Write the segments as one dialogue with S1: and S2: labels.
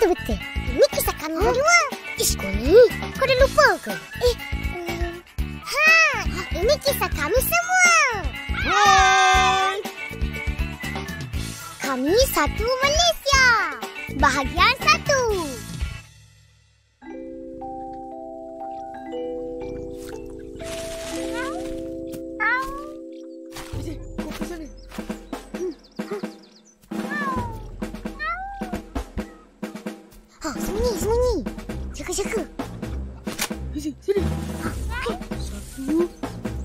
S1: Betul. Ini kisah kami berdua. Ish, kau ni. Kau dah lupa ke? Ini kisah kami semua.
S2: Hai.
S1: Kami satu Malaysia. Bahagian 1. Sembunyi. Jaga.
S2: Sini. 1,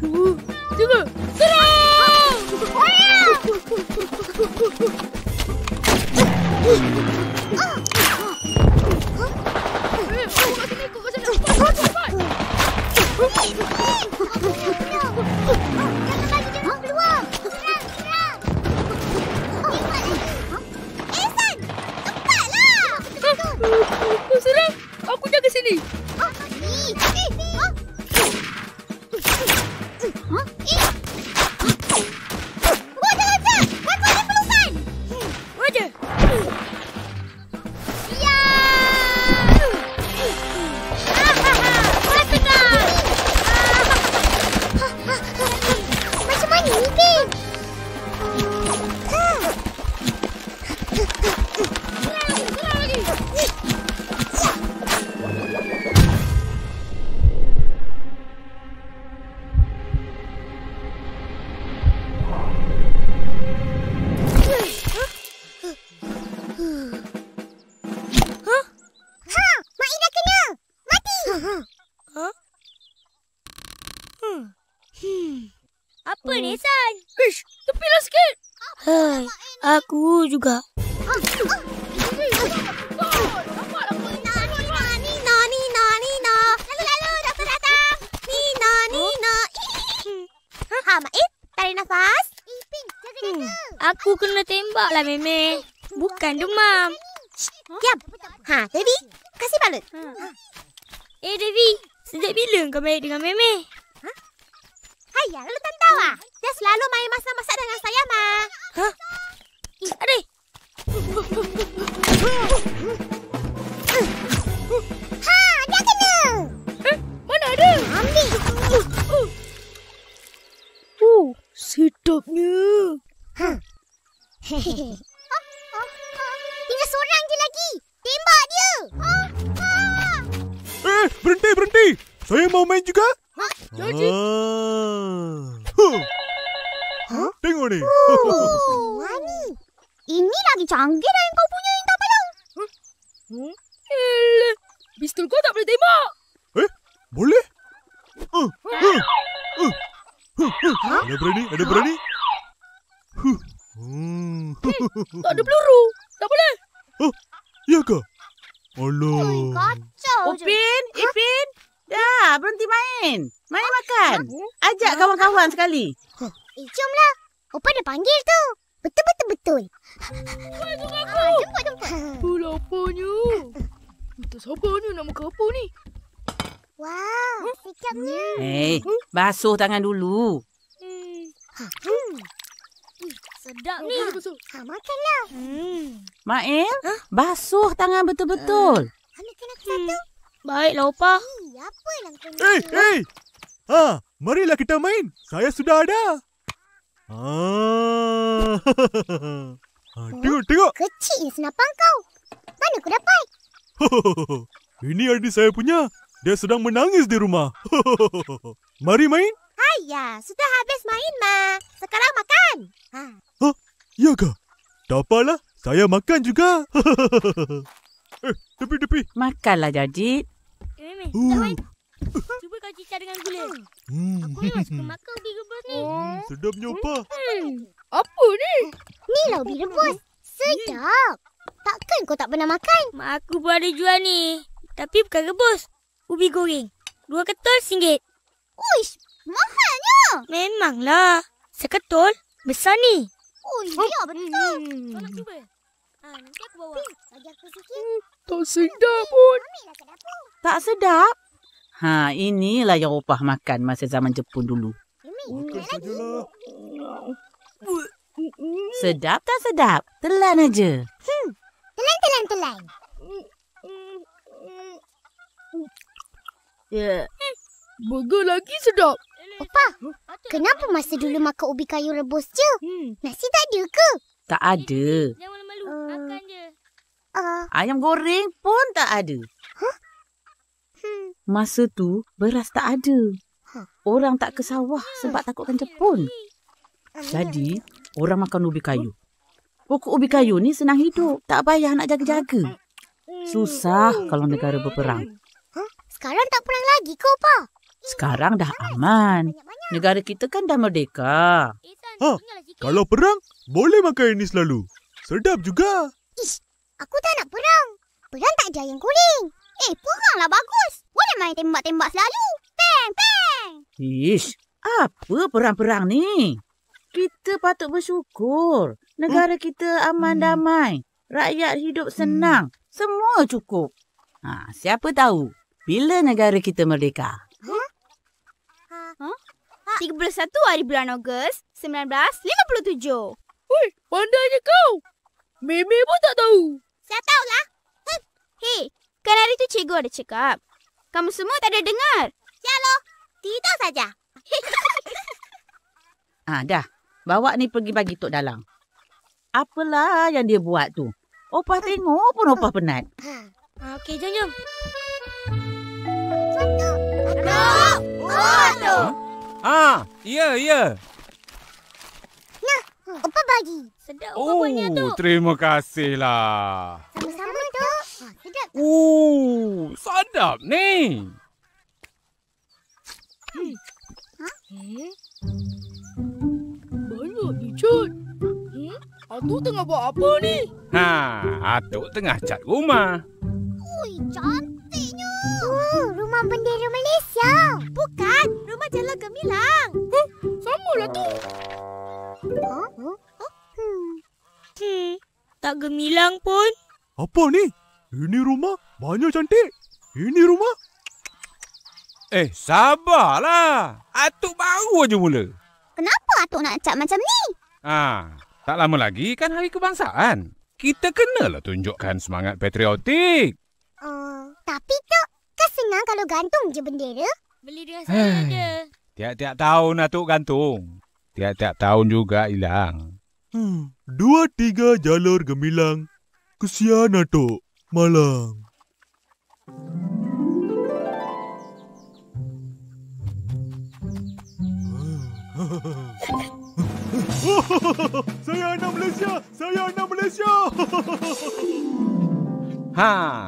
S2: 2, 3. Serang! Serang! Aku jaga sini.
S1: Apa ni, San?
S2: Ish, tepilah sikit.
S3: Hai, aku juga.
S1: Nina. Lalu, doktor datang. Nina. Maib, tarik nafas. Ipin, jaga.
S3: Aku kena tembak lah, Meme. Bukan demam.
S1: Diam. Devi, kasih balut.
S3: Devi, sejak bila kau baik dengan Meme?
S1: Hayya, lalu tak tahu ah. Dia selalu main masak-masak dengan saya, Ma.
S3: Adik.
S1: Dia kena.
S2: Mana ada?
S1: Ambil.
S2: Sedapnya.
S1: Tinggal seorang je lagi. Tembak dia.
S4: Berhenti. Saya mau main juga.
S2: Jadi.
S4: Tengok ni.
S1: Wani. Ini lagi canggih dah yang kau punya yang tak payah.
S2: Pistol kau tak boleh tembak.
S4: Boleh? Ada berani?
S2: Tak ada peluru. Tak boleh.
S4: Ya ke? Alah.
S1: Kacau je.
S5: Ipin. Dah, berhenti main. Mari makan. Ajak kawan-kawan sekali.
S1: Jomlah. Opa dah panggil tu. Betul.
S2: Jemput. Laparnya. Tak sabarnya nak makan apa ni?
S1: Wow, sikapnya.
S5: Basuh tangan dulu.
S3: Sedap ni.
S1: Makanlah.
S5: Mael, basuh tangan betul-betul.
S1: Ambilkan aku satu.
S3: Baiklah, Opa.
S1: Apa yang kau nak?
S4: Hey. Marilah kita main. Saya sudah ada. Tengok.
S1: Kecil senapan kau. Mana kau dapat?
S4: Ini adik saya punya. Dia sedang menangis di rumah. Mari main.
S1: Ayah, sudah habis main, Ma. Sekarang makan.
S4: Ya ke? Tak apalah. Saya makan juga. Tepi.
S5: Makanlah, Jajit.
S3: Meme, tak main. Cuba kau cicah dengan gula. Aku memang suka makan ubi rebus ni.
S4: Sedapnya apa?
S2: Apa ni?
S1: Ni lah ubi rebus. Sedap. Takkan kau tak pernah makan?
S3: Mak aku pun ada jual ni. Tapi bukan rebus. Ubi goreng. 2 ketul RM1.
S1: Uish, mahalnya.
S3: Memanglah. Seketul besar ni.
S1: Ya betul.
S3: Kau nak cuba? Nanti aku bawa.
S1: Bagi aku sikit.
S2: Tak sedap pun.
S1: Ambillah ke dapur.
S5: Tak sedap? Inilah yang opah makan masa zaman Jepun dulu.
S4: Makan sajalah.
S5: Sedap tak sedap? Telan aja.
S1: Telan. jalan.
S2: Ya. Burger lagi sedap.
S1: Opa, kenapa masa dulu makan ubi kayu rebus je? Nasi tak ada ke?
S5: Tak ada.
S3: Jangan malu. Makan je.
S5: Ayam goreng pun tak ada. Masa tu, beras tak ada. Orang tak ke sawah sebab takutkan jepun. Jadi, orang makan ubi kayu. Pokok ubi kayu ni senang hidup. Tak payah nak jaga-jaga. Susah kalau negara berperang.
S1: Sekarang tak perang lagi ke, Opa?
S5: Sekarang dah aman. Negara kita kan dah merdeka.
S4: Kalau perang, boleh makan ini selalu. Sedap juga.
S1: Ish, aku tak nak perang. Perang tak ada ayam goreng. Peranglah bagus. Boleh main tembak-tembak selalu. Peng, peng.
S5: Ish, apa perang-perang ni? Kita patut bersyukur. Negara kita aman damai. Rakyat hidup senang. Semua cukup. Siapa tahu bila negara kita merdeka?
S1: 31 hari bulan Ogos 1957.
S2: Oi, pandainya kau. Meme pun tak tahu.
S1: Saya tahulah. Hei, kan hari tu cikgu ada cakap. Kamu semua tak ada dengar. Sialo, tidak saja.
S5: Dah. Bawa ni pergi bagi Tok Dalang. Apalah yang dia buat tu? Opah tengok pun Opah penat.
S3: Okey, jom.
S1: Satu.
S6: Ya.
S1: Opa bagi.
S3: Sedap buahnya tu.
S6: Terima kasihlah.
S1: Sama-sama, Tok. Sedap.
S6: Sedap ni.
S2: Banyak ni, Cut. Atuk tengah buat apa ni?
S6: Atuk tengah cat rumah.
S1: Ui, cantiknya. Rumah bendera Malaysia. Bukan, rumah Jalan Gemilang.
S2: Samalah tu.
S3: Tak gemilang pun.
S4: Apa ni? Ini rumah banyak cantik. Ini rumah.
S6: Sabarlah. Atuk baru aja mula.
S1: Kenapa Atuk nak cat macam ni?
S6: Tak lama lagi kan Hari Kebangsaan. Kita kenalah tunjukkan semangat patriotik.
S1: Tapi Tok, kan senang kalau gantung je bendera.
S3: Beli dengan saya je.
S6: Tiap-tiap tahun Atuk gantung. Tiap-tiap tahun juga hilang.
S4: 2-3 jalur gemilang. Kesian Atuk. Malang. Saya anak Malaysia. Saya anak Malaysia.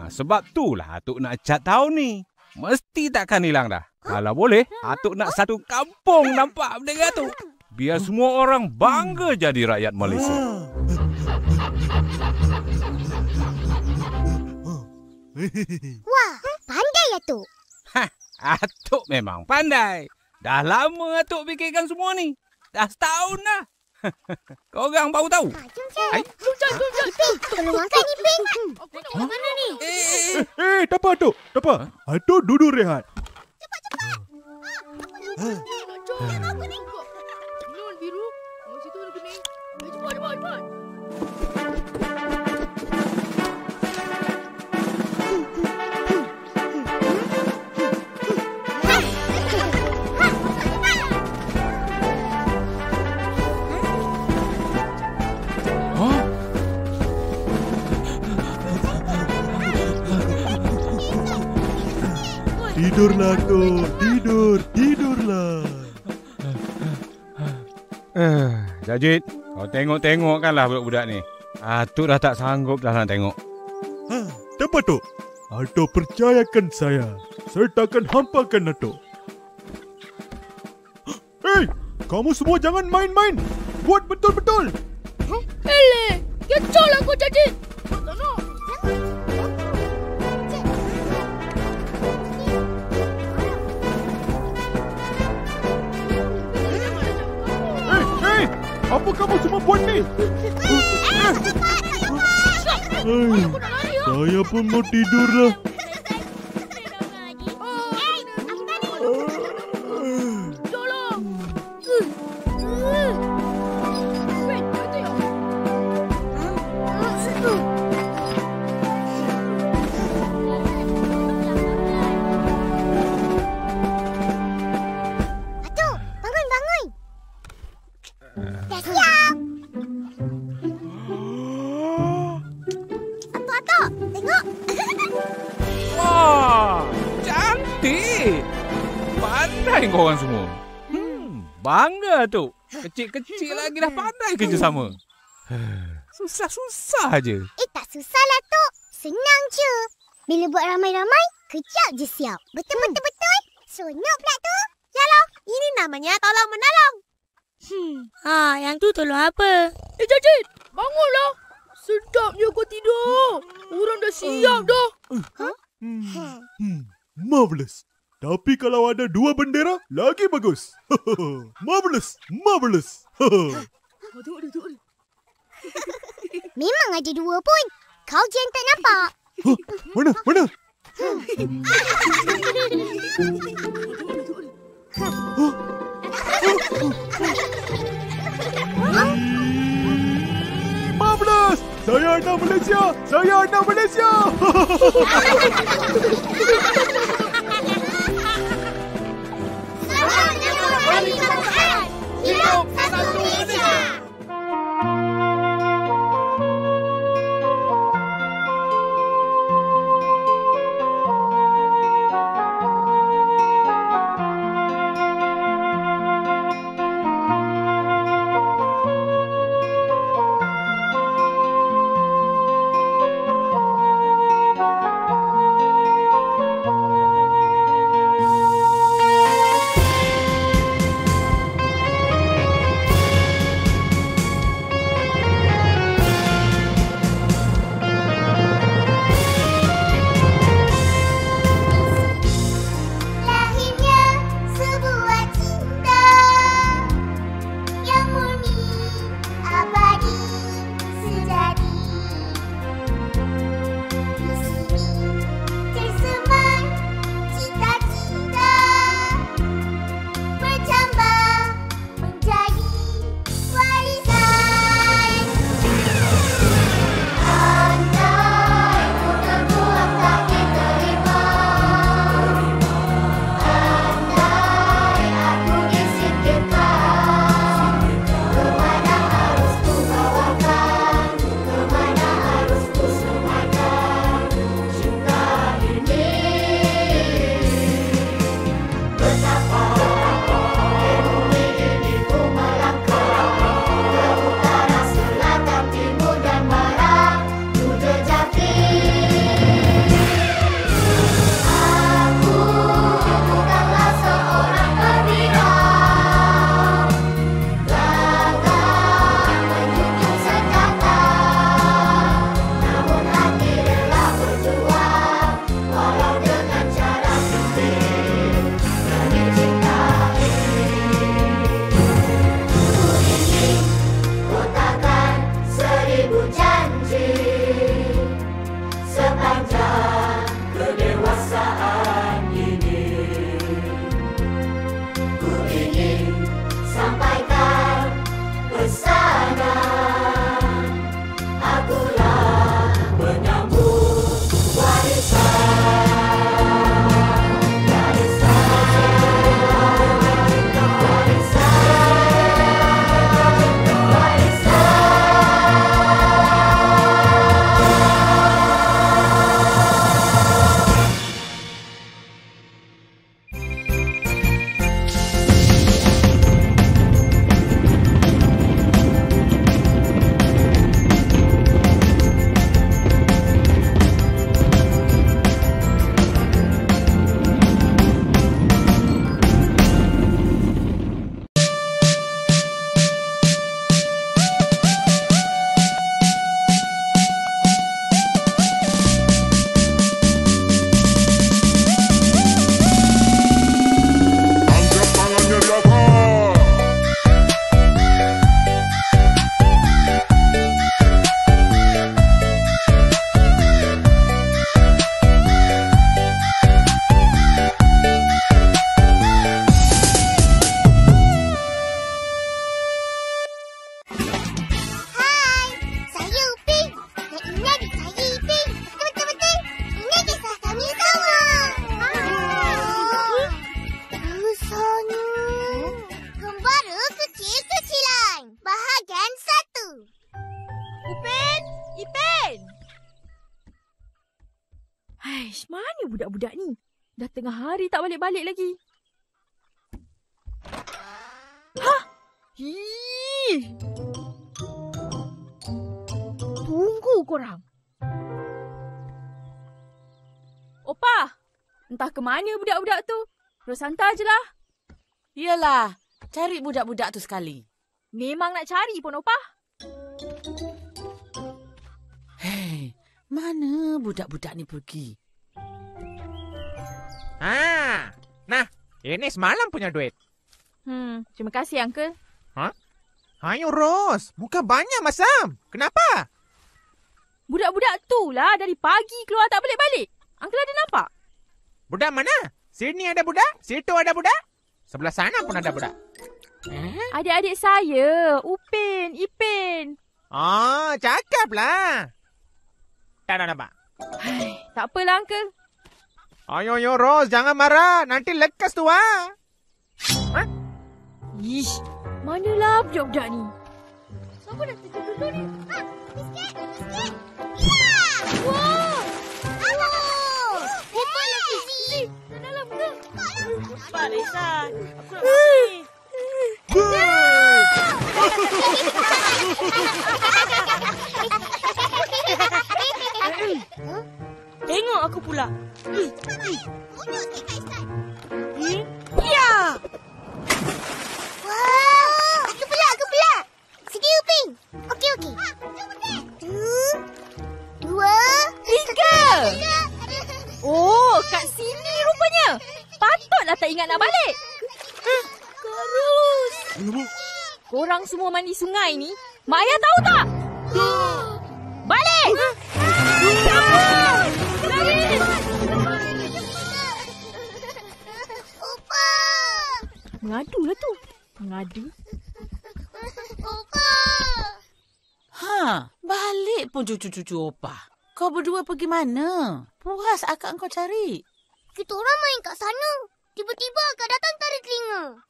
S6: Sebab itulah Atuk nak cat tahun ni. Mesti takkan hilang dah. Kalau boleh, Atuk nak satu kampung nampak bendera tu. Biar semua orang bangga jadi rakyat Malaysia.
S1: Wah, pandai Atuk.
S6: Atuk memang pandai. Dah lama Atuk fikirkan semua ni. Dah setahun dah. Korang baru tahu?
S1: Tolong angkat ni, Ping.
S3: Aku nak mana ni?
S4: Tak apa Atuk. Tak apa. Atuk duduk rehat.
S2: Non biru. Situ ada kuning. Cepat.
S4: Tidurlah Atuk. Tidurlah.
S6: Jajit, kau tengok-tengokkanlah budak-budak ni. Atuk dah tak sanggup dah nak tengok.
S4: Tak apa Tok. Atuk percayakan saya. Saya takkan hampakan Atuk. Hei, kamu semua jangan main-main. Buat betul-betul.
S2: Eleh, kecoh lah kau jadi. Tak nak.
S4: Apa kamu semua buat ni? Saya pun mau tidur lah.
S6: Pandai korang semua. Bangga tu. Kecil-kecil lagi dah pandai kerjasama. Susah-susah je.
S1: Tak susahlah, Tok. Senang je. Bila buat ramai-ramai, kejap je siap. Betul-betul. Seronok pula tu. Yalah, ini namanya tolong menolong.
S3: Yang tu tolong apa?
S2: Jajit, bangunlah. Sedapnya kau tidur. Orang dah siap dah.
S4: Marvelous. Tapi kalau ada 2 bendera, lagi bagus. Marvelous.
S2: Tengok dia.
S1: Memang ada 2 pun. Kau je yang tak nampak.
S4: Mana? Marvelous! Saya nak Malaysia!
S1: Hidup satu Malaysia!
S2: Haish, mana budak-budak ni? Dah tengah hari tak balik-balik lagi. Ih. Tunggu korang. Opa, entah ke mana budak-budak tu. Terus hantar je lah.
S5: Yalah, cari budak-budak tu sekali.
S2: Memang nak cari pun, Opa.
S5: Hei, mana budak-budak ni pergi?
S7: Nah, ini semalam punya duit.
S2: Terima kasih, Uncle.
S7: Ayo, Ros. Bukan banyak, Masam. Kenapa?
S2: Budak-budak tu lah dari pagi keluar tak balik-balik. Uncle ada nampak?
S7: Budak mana? Sini ada budak, situ ada budak. Sebelah sana pun ada budak.
S2: Adik-adik saya, Upin, Ipin.
S7: Cakaplah. Tak ada nampak.
S2: Tak apalah, Uncle.
S7: Ayo, Ros. Jangan marah. Nanti lekas tu,
S2: Ish, manalah budak-budak ni? Siapa dah terjun dulu ni?
S1: Biskit! Ya!
S2: Wah!
S1: Hebatlah, Fizi!
S2: Dah dalam ke?
S5: Cepat, Isan. Aku nak pergi. Tengok aku pula.
S1: Munyuk sikit, Kak Istan.
S5: Ya!
S1: Wah! Aku pula. Sini, Upin. Okey. 2,
S2: 3. Oh, kat sini rupanya. Patutlah tak ingat nak balik. Terus. Korang semua mandi sungai ni, Mak Ayah tahu tak? Balik!
S1: Opa!
S2: Mengadu lah tu. Mengadu.
S1: Opa!
S5: Balik pun cucu-cucu Opa. Kau berdua pergi mana? Puas akak kau cari.
S1: Kita orang main kat sana. Tiba-tiba akak datang tarik telinga.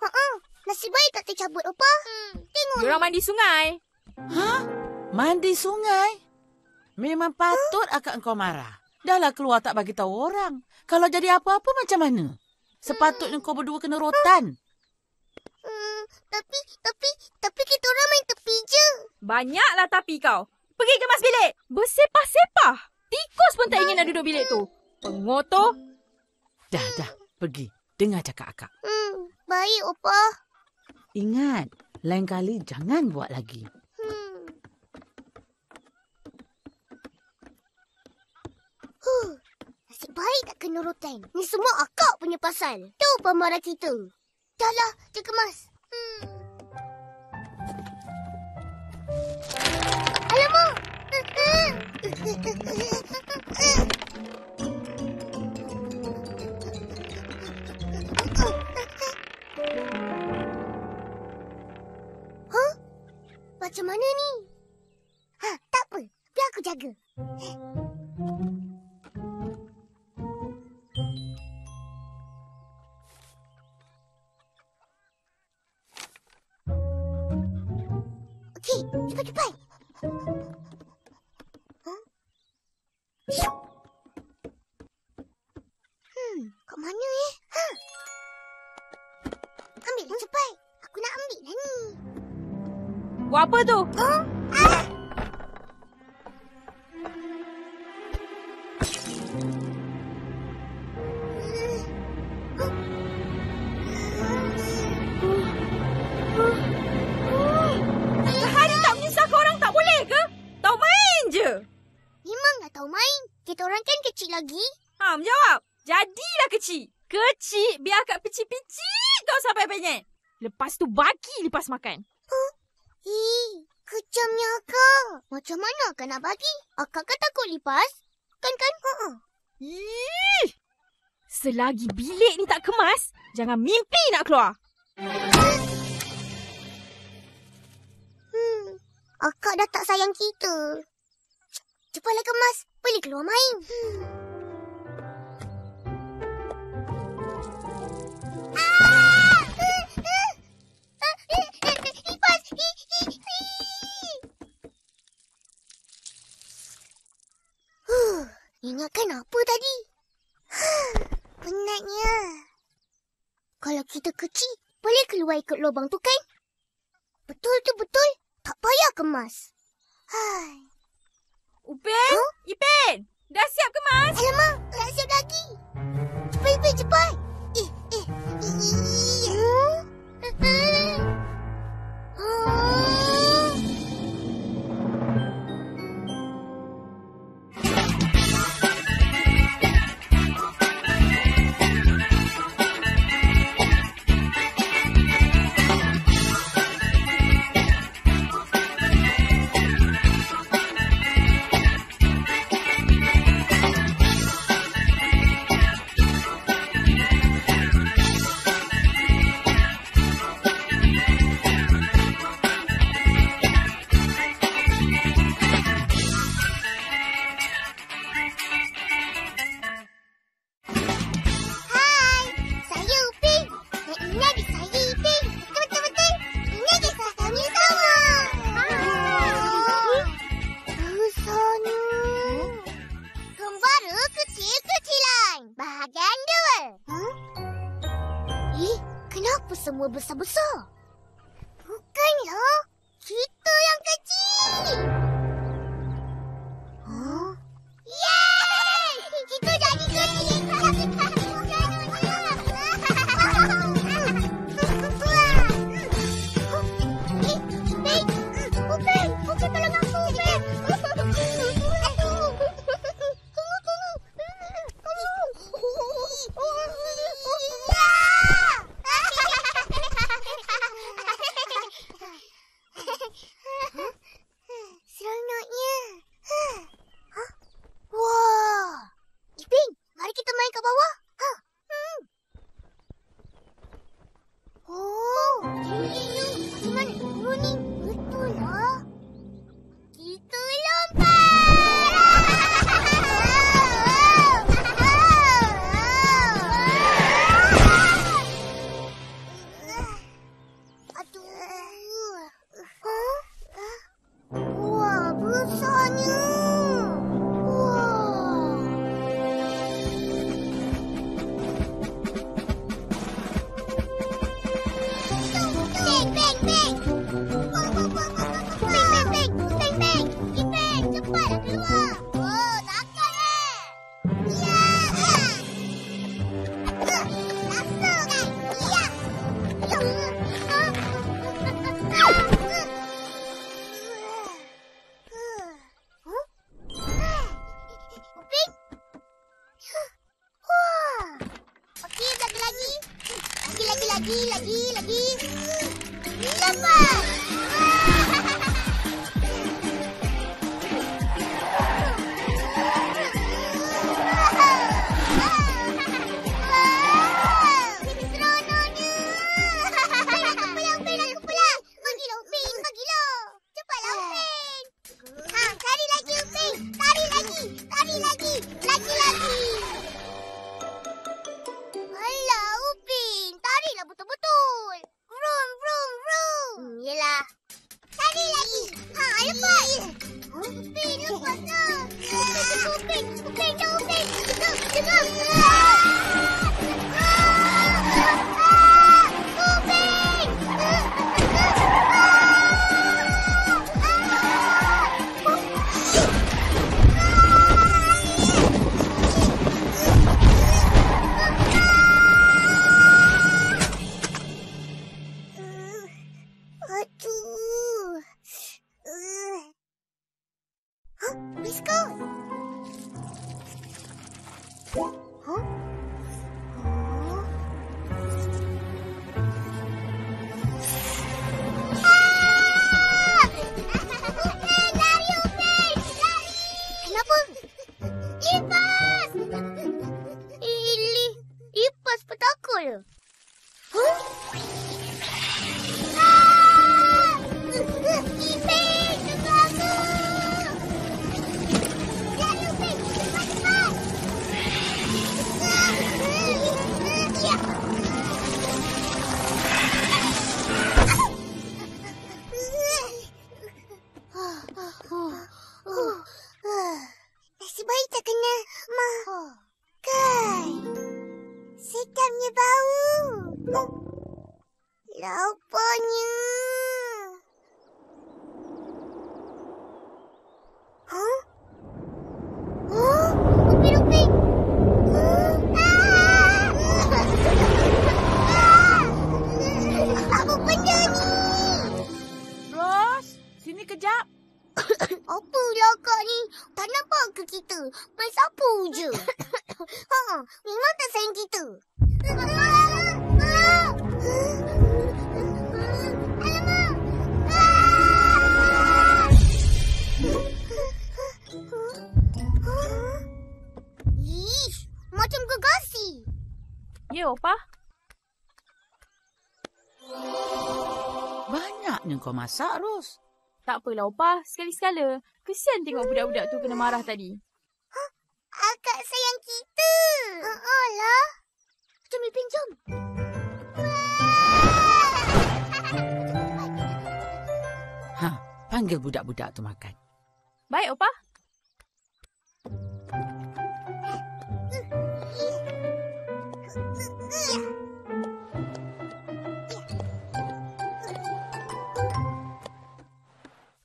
S1: Nasib baik tak tercabut, Opa. Tengok.
S2: Diorang mandi sungai.
S5: Mandi sungai? Memang patut akak kau marah. Dahlah keluar tak bagi tahu orang. Kalau jadi apa-apa macam mana? Sepatutnya kau berdua kena rotan.
S1: Tapi kita orang main tepi je.
S2: Banyaklah tapi kau. Pergi kemas bilik. Bersepah-sepah. Tikus pun tak ingin nak duduk bilik tu. Pengotor.
S5: Dah. Pergi. Dengar cakap akak.
S1: Baik, Opa.
S5: Ingat, lain kali jangan buat lagi.
S1: Nasib baik tak kena rotan. Ni semua akak punya pasal. Tu pemarah kita. Dahlah, dia kemas. Alamak! Macam mana ni? Tak apa. Biar aku jaga. Okey, cepat-cepat. Kat mana Ambil cepat. Aku nak ambil dah ni.
S2: Buat apa tu? Sehari tak menyusahkan orang tak boleh ke? Tahu main je.
S1: Memang dah tahu main. Kita orang kan kecil lagi.
S2: Menjawab. Jadilah kecil. Kecil biar akak picit-picit kau sampai penyet. Lepas tu bagi lepas makan.
S1: Kejamnya akak. Macam mana akak nak bagi? Akak kan takut lipas? Kan?
S2: Ih! Selagi bilik ni tak kemas, jangan mimpi nak keluar.
S1: Akak dah tak sayang kita. Cepatlah kemas. Boleh keluar main. Lipas! Ingatkan apa tadi? Penatnya. Kalau kita kecil, boleh keluar ikut lubang tu kan? Betul tu betul. Tak payah kemas. Hai.
S2: Upin? Ipin? Dah siap kemas?
S1: Alamak, tak siap lagi. Cepat, cepat. Semua besar-besar. Bukanlah. Kita yang kecil. Yeay! Kita jadi kecil. Upin, tolong aku, Upin. Seronoknya. Wah. Ipin, mari kita main kat bawah. Oh, macam mana turun ni? Betul lah. Kita lompat. Aduh. Wah, besarnya. Wah. Bang, bang, bang. Bang, bang, bang, bang, bang. Bang, bang, bang. Bang, bang. Ipin, cepatlah keluar. Oh, takkan Ya. Langsung kan? Ya. Upin? Wah. Okey, satu lagi. Lagi. Lepas. Seronoknya. Aku pulang. Bagilah, Upin. Bagilah. Cepatlah, Upin. Cari lagi, Upin. Tarik lagi. Lagi. Alah, Upin. Tariklah betul-betul. Vroom. Yelah. Tarik lagi. Lepas. Upin, lepaslah. Upin. Dengar. Aduh. Biskut. Kenapa? Ipas! Ipas petakul. Ipin, tunggu aku. Lari, Upin. Cepat. Ya. Nasib baik tak kena makan. Sedapnya bau. Laparnya. Huh? Oh, Upin. Apa benda ni?
S2: Ros, sini kejap.
S1: Apalah kak ni? Tak nampak ke kita? Main sapu je. Memang tak sayang kita. Ish, macam gegasi.
S2: Ya, Opa.
S5: Banyaknya kau masak, Ros.
S2: Tak apalah, Opa. Sekali-sekala. Kesian tengok budak-budak tu kena marah tadi.
S1: Akak sayang kita. Alah. Jom, Ipin, jom.
S5: Panggil budak-budak tu makan.
S2: Baik, Opa.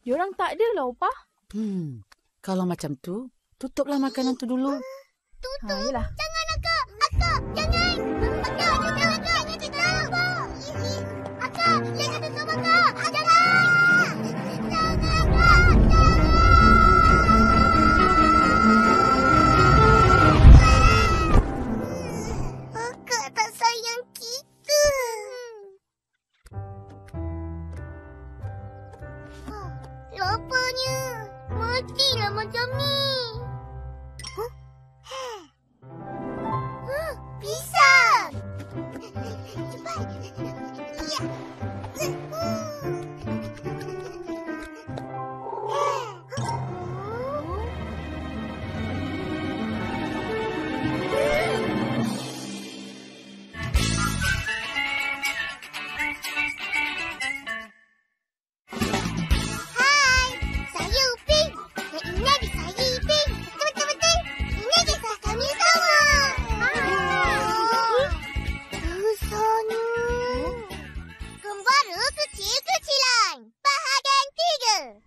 S2: Diorang tak ada lah, Opa.
S5: Kalau macam tu, tutuplah makanan tu dulu.
S1: Tutup.
S2: Yelah.
S1: Jangan, Akak. Akak, jangan. Akak, jangan. Akak, jangan tutup, Akak. Jangan. Jangan, Akak. Akak tak sayang kita. Laparnya. Matilah macam ni. Pisang! Cepat! Ya! Hai! Saya Upin. Dan ini adik saya Ipin. Betul-betul. Ini kisah kami sama. Susahnya. Gembara kecil-kecilan. Bahagian 3.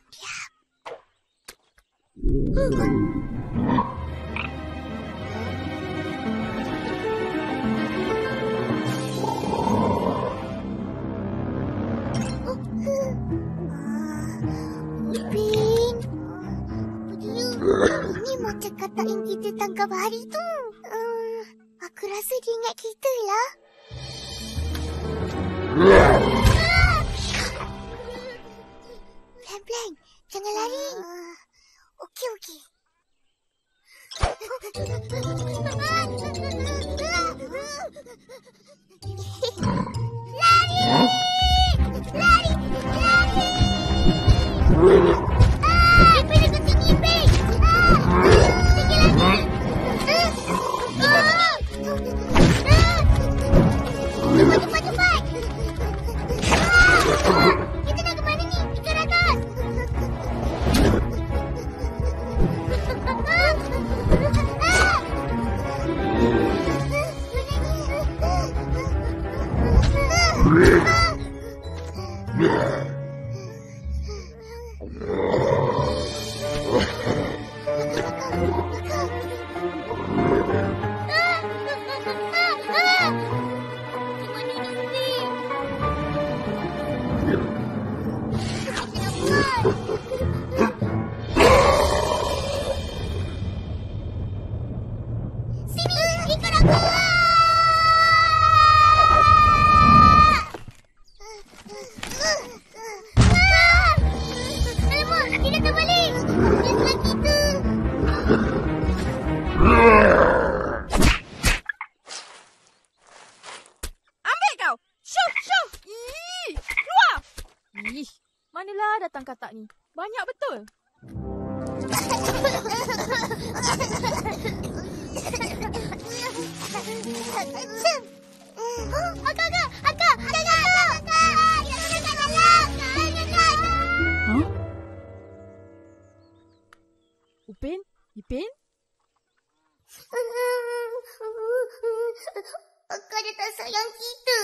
S1: Diam. Upin. Ini macam kata yang kita tangkap hari tu. Aku rasa dia ingat kita lah. Pelan-pelan. Jangan lari. Okey. Lari! Lari! Ipin ikut sini, Ipin! Sikit lagi! Cepat! Kita nak ke mana ni? Ikan atas! Sini, ikut aku! Alamak, kita terbalik! Biarlah kita!
S2: Ambil kau! Syuh! Keluar! Manalah datang katak ni? Banyak betul.
S1: Akak!
S2: Upin? Ipin?
S1: kita.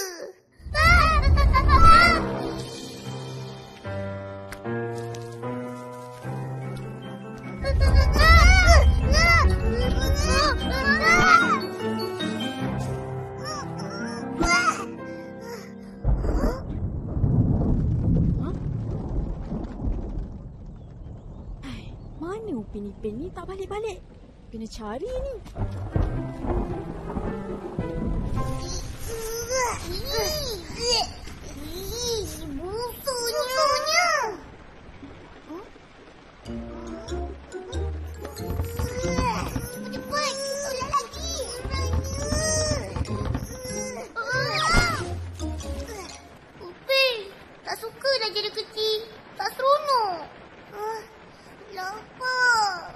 S2: Mana Upin Ipin ni tak balik-balik? Kena cari ni.
S1: Busuknya. Cepat, ulang lagi. Upin, tak suka dah jadi kecil. Tak seronok. Lapar.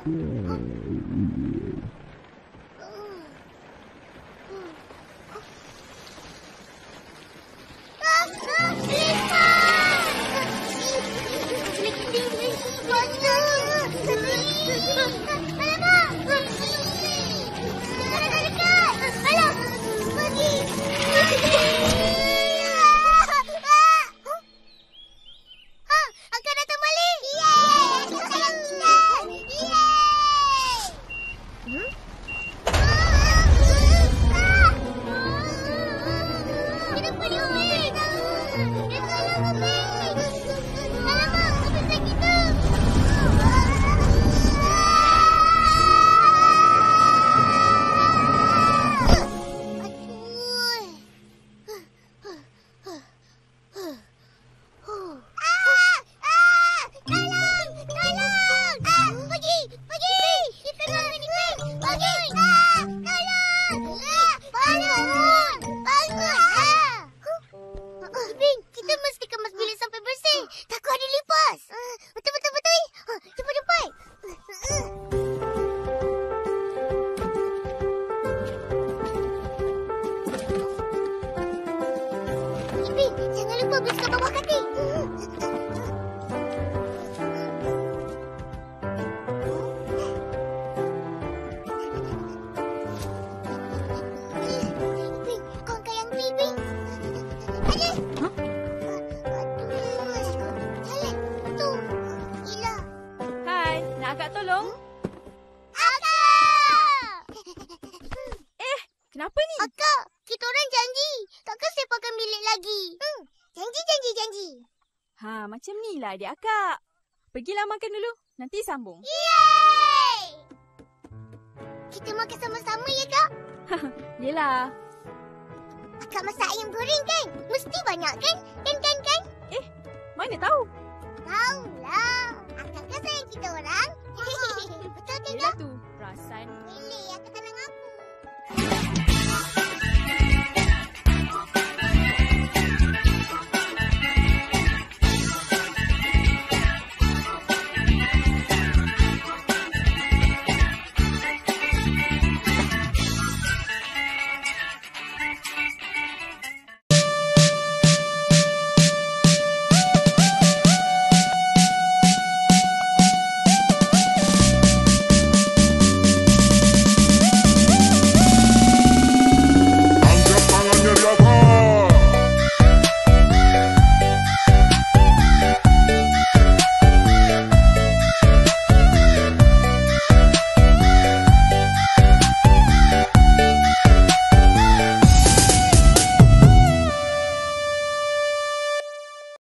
S1: Akan datang balik. Kenapa dia Upin? Dia salah Upin. Alamak, Upin sakit tu. Kita mesti kemas bilik sampai bersih. Takut ada lipas. Betul. Cepat. Ipin, jangan lupa bersihkan bawah kaki. Ipin, kau angkat yang tu, Ipin. Ada. Jalan. Tu. Gila.
S2: Hai, nak akak tolong?
S1: Akak!
S2: Kenapa ni?
S1: Akak, kita orang janji. Takkan sepakan bilik lagi. Janji.
S2: Ha, macam ni lah adik akak. Pergilah makan dulu. Nanti sambung.
S1: Yeay! Kita makan sama-sama ya, Kak?
S2: Yelah.
S1: Akak masak ayam goreng kan? Mesti banyak kan? Kan?
S2: Mana tahu?
S1: Tahulah. Akak kan sayang kita orang. Betul kan,
S2: Yelah
S1: Kak?
S2: tu. Perasan.
S1: Boleh, akak tak nak